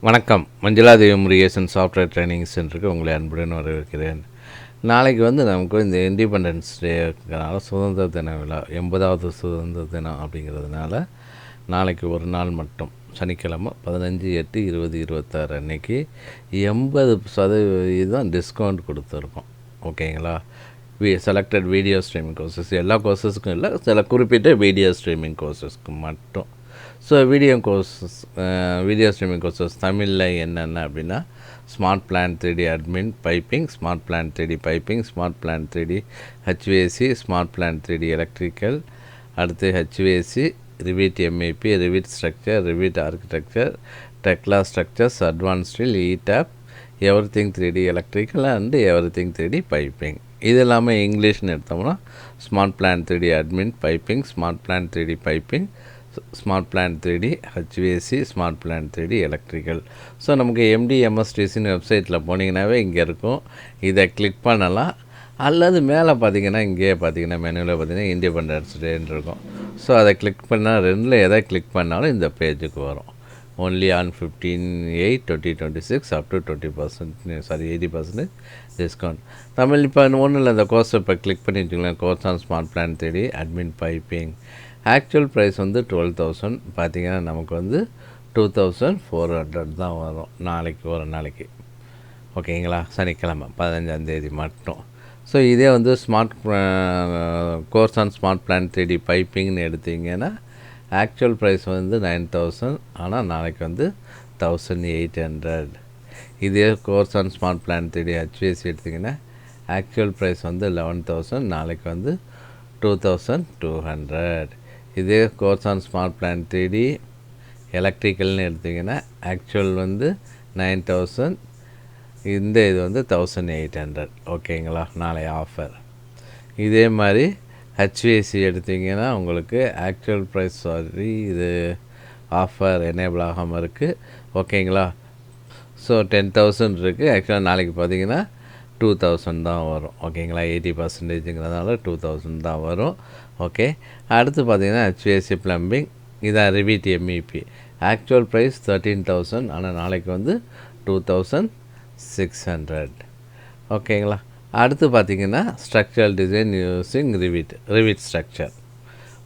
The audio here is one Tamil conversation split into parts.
வணக்கம். மஞ்சுளாதேவி முருகேசன் சாஃப்ட்வேர் ட்ரைனிங் சென்டருக்கு உங்களை அன்புடன் வரவேற்கிறேன். நாளைக்கு நமக்கு இந்த இண்டிபெண்டன்ஸ் டேனால சுதந்திர தின விழா 80வது சுதந்திர தினம் அப்படிங்கிறதுனால நாளைக்கு ஒரு நாள் மட்டும் சனிக்கிழமை 15/8/2026 அன்னைக்கு 80% டிஸ்கவுண்ட் கொடுத்துருக்கோம். ஓகேங்களா? செலக்டட் வீடியோ ஸ்ட்ரீமிங் கோர்சஸ், எல்லா கோர்சஸ்க்கும் இல்லை, சில குறிப்பிட்ட வீடியோ ஸ்ட்ரீமிங் கோர்சஸ்க்கு மட்டும். ஸோ வீடியோ ஸ்ட்ரீமிங் கோர்சஸ் தமிழில் என்னென்ன அப்படின்னா, smart plan 3D admin piping, smart plan 3D piping, smart plan 3D HVAC, smart plan 3D electrical, அடுத்து HVAC, Revit MAP, Revit structure, Revit architecture, Tekla structures, advance steel, ETAP, everything 3D electrical and everything 3D piping. இது இல்லாமல் இங்கிலீஷ்னு எடுத்தோம்னா smart plan 3D admin piping, smart plan 3D piping, smart plan 3D HVAC, smart plan 3D electrical. So நமக்கு MDMSTCன்னு வெப்சைட்டில் போனீங்கன்னாவே இங்கே இருக்கும். இதை கிளிக் பண்ணலாம். அல்லது மேலே பார்த்தீங்கன்னா இங்கேயே பார்த்தீங்கன்னா மெனுவில் பார்த்தீங்கன்னா இண்டிபெண்டன்ஸ் டேன்னு இருக்கும். ஸோ அதை கிளிக் பண்ணால் ரெண்டில் எதை கிளிக் பண்ணாலும் இந்த பேஜுக்கு வரும். only on 15/8/2026 up to 80% discount. Tamil இப்போ ஒன்றும் இல்லை, இந்த கோர்ஸ் இப்போ கிளிக் பண்ணி வச்சுக்கலாம். Course on smart plan 3D admin piping. Actual price 12,000. பார்த்திங்கன்னா நமக்கு 2,400 தான் வரும் நாளைக்கு, ஒரு நாளைக்கு. ஓகேங்களா? சனிக்கிழமை 15ஆம் தேதி மட்டும். ஸோ இதே smart course on smart plan 3D பைப்பிங்னு எடுத்திங்கன்னா ஆக்சுவல் ப்ரைஸ் 9,000, ஆனால் நாளைக்கு 1,800. இதே course on smart plan 3D HVAC எடுத்திங்கன்னா ஆக்சுவல் ப்ரைஸ் 11,000, நாளைக்கு 2,200. இதே course on smart plan 3D எலக்ட்ரிக்கல்னு எடுத்திங்கன்னா ஆக்சுவல் 9,000, இந்த இது 1,800. ஓகேங்களா? நாளை ஆஃபர். இதே மாதிரி ஹெச்விஏசி எடுத்திங்கன்னா உங்களுக்கு ஆக்சுவல் ப்ரைஸ் இது ஆஃபர் எனேபிள் ஆகாமல் இருக்குது. ஓகேங்களா? ஸோ 10,000 இருக்குது. ஆக்சுவலாக நாளைக்கு பார்த்தீங்கன்னா 2,000 தான் வரும். ஓகேங்களா? 80%ங்கிறதுனால 2,000 தான் வரும். ஓகே. அடுத்து பார்த்தீங்கன்னா ஹெச்விஏசி ப்ளம்பிங், இதான் ரிவிட் எம்இபி. ஆக்சுவல் ப்ரைஸ் 13,000, ஆனால் நாளைக்கு 2,600. ஓகேங்களா? அடுத்து பார்த்திங்கன்னா structural design using Revit structure.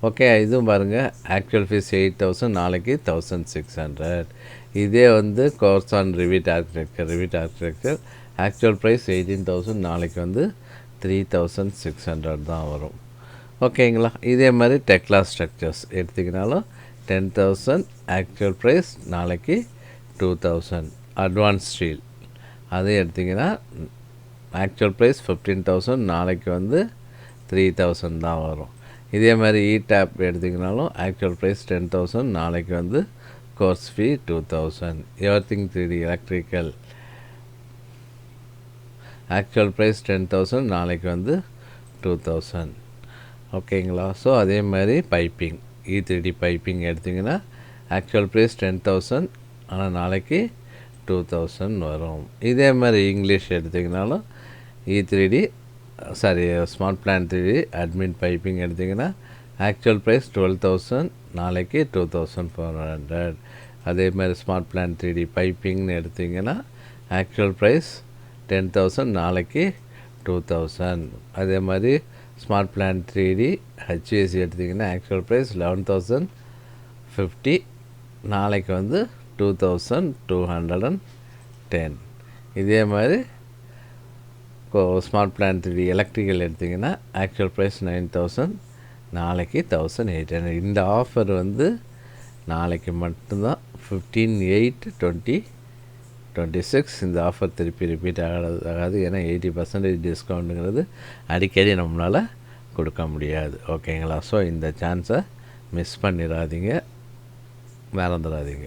Okay. இதுவும் பாருங்கள், ஆக்சுவல் ஃபீஸ் 8,000, நாளைக்கு 1,600. இதே course on Revit architecture actual price 18,000, நாளைக்கு 3,600 தான் வரும். ஓகேங்களா? இதே மாதிரி டெக்லா ஸ்ட்ரக்சர்ஸ் எடுத்திங்கனாலும் 10,000, ஆக்சுவல் ப்ரைஸ் நாளைக்கு 2,000. அட்வான்ஸ் ஸ்டீல் அது எடுத்திங்கன்னா ஆக்சுவல் ப்ரைஸ் 15,000, நாளைக்கு 3,000 தான் வரும். இதே மாதிரி இடாப் எடுத்திங்கனாலும் ஆக்சுவல் ப்ரைஸ் 10,000, நாளைக்கு course fee 2,000. Everything 3D electrical actual price 10,000, நாளைக்கு 2,000. ஓகேங்களா? ஸோ அதே மாதிரி பைப்பிங், E3D பைப்பிங் எடுத்திங்கன்னா ஆக்சுவல் ப்ரைஸ் 10,000, ஆனால் நாளைக்கு 2,000 வரும். இதே மாதிரி இங்கிலீஷ் எடுத்திங்கனாலும் smart plan 3D admin piping எடுத்திங்கன்னா ஆக்சுவல் ப்ரைஸ் 12,000, நாளைக்கு 2,400. அதே மாதிரி ஸ்மார்ட் பிளான் 3D பைப்பிங்னு எடுத்திங்கன்னா ஆக்சுவல் ப்ரைஸ் 10,000, நாளைக்கு 2,000. அதே மாதிரி ஸ்மார்ட் பிளான் 3D ஹெச்விஏசி எடுத்திங்கன்னா ஆக்சுவல் ப்ரைஸ் 11,050, நாளைக்கு 2,210. இதே மாதிரி ஸ்மார்ட் பிளான் 3D எலக்ட்ரிக்கல் எடுத்திங்கன்னா ஆக்சுவல் ப்ரைஸ் 9,000, நாளைக்கு 1,800. இந்த ஆஃபர் நாளைக்கு மட்டும்தான். 15/8/2026 இந்த ஆஃபர் திருப்பி ரிப்பீட் ஆகாது. ஏன்னா 80% டிஸ்கவுண்ட்டுங்கிறது அடிக்கடி நம்மளால் கொடுக்க முடியாது. ஓகேங்களா? ஸோ இந்த சான்ஸை மிஸ் பண்ணிடாதீங்க, மறந்துடாதீங்க.